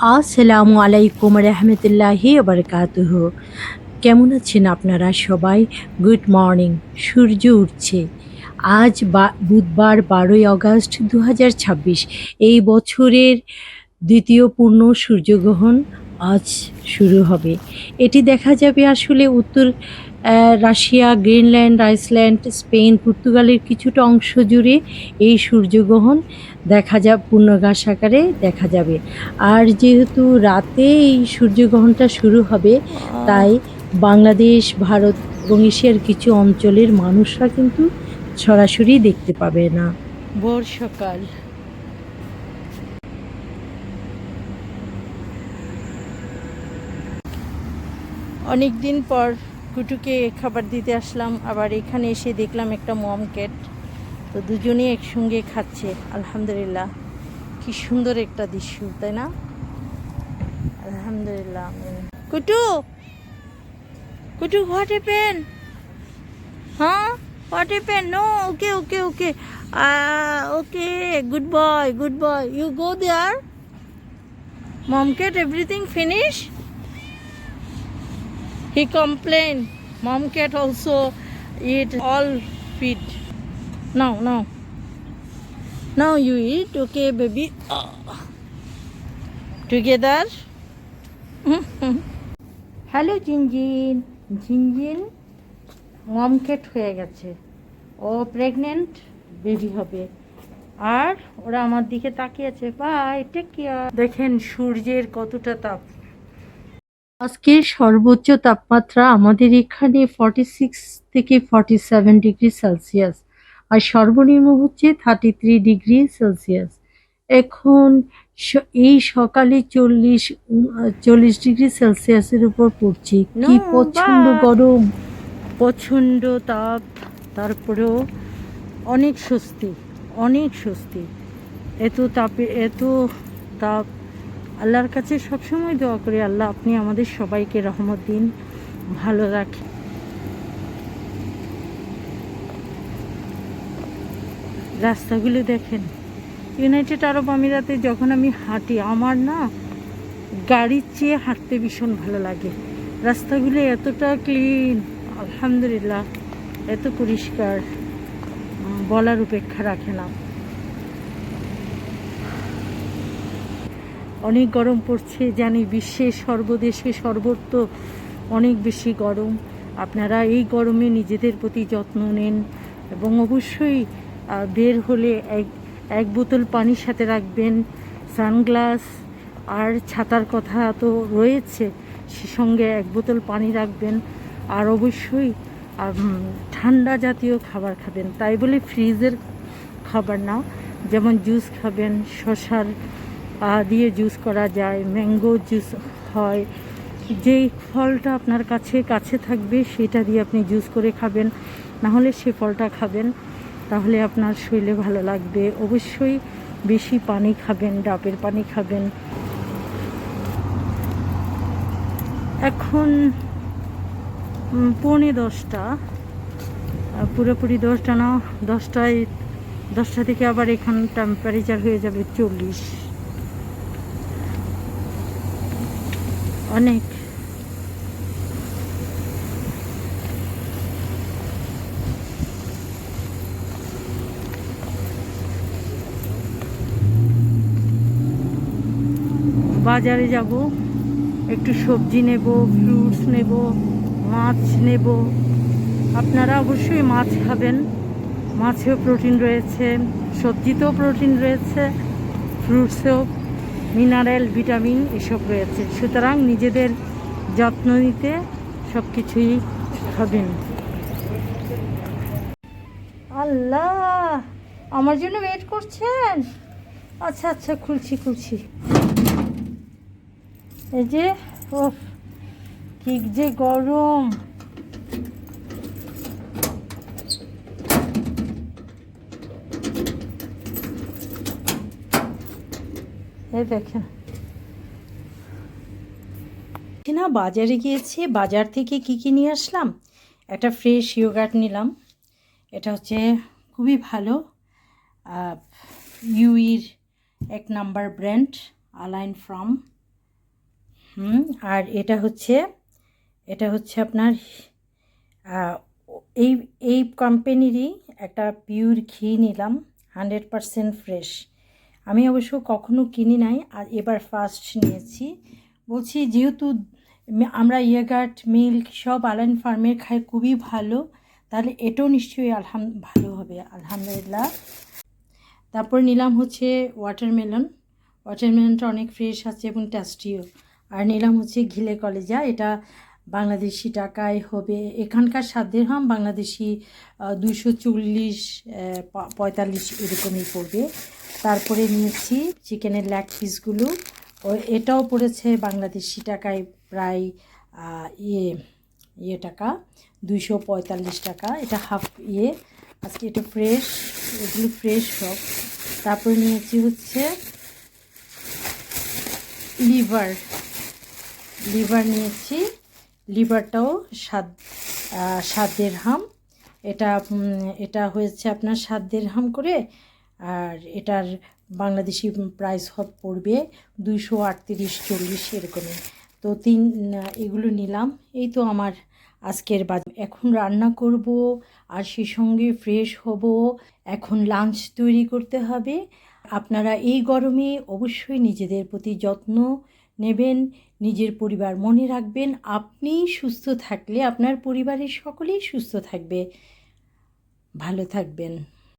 আসসালামু আলাইকুম রহমতুল্লাহি বারকাতুহু। কেমন আছেন আপনারা সবাই? Good morning. সূর্য উঠছে। আজ বুধবার 12ই আগস্ট 2026। এই বছরের দ্বিতীয় পূর্ণ সূর্যগ্রহণ আজ শুরু হবে। এটি দেখা যাবে আসলে উত্তর রাশিয়া, গ্রিনল্যান্ড, আইসল্যান্ড, স্পেন, পর্তুগালের কিছুটা অংশ জুড়ে এই সূর্যগ্রহণ পূর্ণগ্রাস আকারে দেখা যাবে। আর যেহেতু রাতে এই সূর্যগ্রহণটা শুরু হবে, তাই বাংলাদেশ, ভারত এবং এশিয়ার কিছু অঞ্চলের মানুষরা কিন্তু সরাসরি দেখতে পাবে না। ভোর সকাল। অনেক দিন পর কুটুকে খাবার দিতে আসলাম। আবার এখানে এসে দেখলাম একটা মমকেট, তো দুজনেই একসঙ্গে খাচ্ছে। আলহামদুলিল্লাহ, কি সুন্দর একটা দৃশ্য, তাই না? আলহামদুলিল্লাহ। Kutu, Kutu, what happen? হ্যাঁ, what happen? No, okay okay okay okay, good boy, good boy, you go there. মমকেট, everything finish? He complained. Mom cat also eat all feed. Now, now. Now you eat, okay, baby. Together. Hello Jinjin. Jinjin mom cat হয়ে গেছে। ও pregnant, baby হবে। আর ওরা আমার দিকে তাকিয়ে আছে। Bye, take care. দেখেন সূর্যের কতটা তাপ। আজকের সর্বোচ্চ তাপমাত্রা আমাদের এখানে 46 থেকে 47 ডিগ্রি সেলসিয়াস, আর সর্বনিম্ন হচ্ছে 33 ডিগ্রি সেলসিয়াস। এখন এই সকালে 40 ডিগ্রি সেলসিয়াসের উপর পড়ছি। কি প্রচণ্ড গরম, প্রচণ্ড তাপ। তারপরেও অনেক স্বস্তি, অনেক স্বস্তি। এত তাপ, আল্লাহর কাছে সবসময় দোয়া করি, আল্লাহ আপনি আমাদের সবাইকে রহমত দিন, ভালো রাখেন। রাস্তাগুলো দেখেন। ইউনাইটেড আরব আমিরাতে যখন আমি হাঁটি, আমার না গাড়ির চেয়ে হাঁটতে ভীষণ ভালো লাগে। রাস্তাগুলো এতটা ক্লিন, আলহামদুলিল্লাহ, এত পরিষ্কার, বলার উপেক্ষা রাখে না। অনেক গরম পড়ছে জানি, বিশ্বের সর্বদেশে সর্বত্র অনেক বেশি গরম। আপনারা এই গরমে নিজেদের প্রতি যত্ন নিন, এবং অবশ্যই বের হলে এক বোতল পানির সাথে রাখবেন, সানগ্লাস আর ছাতার কথা তো রয়েছে, সে সঙ্গে এক বোতল পানি রাখবেন। আর অবশ্যই ঠান্ডা জাতীয় খাবার খাবেন, তাই বলে ফ্রিজের খাবার না। যেমন জুস খাবেন, শশার দিয়ে জুস করা যায়, ম্যাঙ্গো জুস হয়। যেই ফলটা আপনার কাছে থাকবে সেটা দিয়ে আপনি জুস করে খাবেন, না হলে সে ফলটা খাবেন, তাহলে আপনার শরীরে ভালো লাগবে। অবশ্যই বেশি পানি খাবেন, ডাবের পানি খাবেন। এখন 9:45, পুরোপুরি 10টা না, 10টা থেকে আবার এখান টেম্পারেচার হয়ে যাবে 40। অনেক। বাজারে যাব, একটু সবজি নেব, ফ্রুটস নেব, মাছ নেব। আপনারা অবশ্যই মাছ খাবেন, মাছেও প্রোটিন রয়েছে, সবজিতেও প্রোটিন রয়েছে, ফ্রুটসেও মিনারেল, ভিটামিন এসব রয়েছে। সুতরাং নিজেদের যত্ন নিতে সব কিছুই খাবেন। আল্লাহ, আমার জন্য ওয়েট করছেন? আচ্ছা আচ্ছা, খুলছি। এই যে, ও কি যে গরম। এই দেখেন না, বাজারে গিয়েছি, বাজার থেকে কি নিয়ে আসলাম। একটা ফ্রেশ ইয়োগার্ট নিলাম। এটা হচ্ছে খুবই ভালো, ইউইর 1 নাম্বার ব্র্যান্ড, আলাইন ফার্ম। আর এটা হচ্ছে আপনার এই এই কোম্পানিরই একটা পিওর ঘি নিলাম, 100% ফ্রেশ। আমি অবশ্য কখনো কিনি নাই, আর এবার ফার্স্ট নিয়েছি। বলছি যেহেতু আমরা ইয়োগার্ট মিল্ক সব আলাইন ফার্মের খাই, খুবই ভালো, তাহলে এটাও নিশ্চয়ই ভালো হবে, আলহামদুলিল্লাহ। তারপর নিলাম হচ্ছে ওয়াটারমেলনটা অনেক ফ্রেশ আছে এবং টেস্টিও। আর নিলাম হচ্ছে ঘিলে কলেজা, এটা বাংলাদেশি টাকায় হবে এখানকার 7 দিরহাম, বাংলাদেশি 240-45 এরকমই পড়বে। তারপরে নিয়েছি চিকেনের লেগ পিসগুলো, এটাও পড়েছে বাংলাদেশি টাকায় প্রায় টাকা 245 টাকা। এটা হাফ আজকে এটা ফ্রেশ, এগুলো ফ্রেশ সব। তারপরে নিয়েছি হচ্ছে লিভার নিয়েছি, লিভারটাও 7 দিরহাম। এটা হয়েছে আপনার 7 দিরহাম করে, আর এটার বাংলাদেশি প্রাইস পড়বে 238-40 এরকমই। তো এগুলো নিলাম। এই তো আমার আজকের বাজার। এখন রান্না করব, আর সেই সঙ্গে ফ্রেশ হব। এখন লাঞ্চ তৈরি করতে হবে। আপনারা এই গরমে অবশ্যই নিজেদের প্রতি যত্ন নেবেন, নিজের পরিবার মনে রাখবেন। আপনি সুস্থ থাকলে আপনার পরিবারের সকলেই সুস্থ থাকবে। ভালো থাকবেন।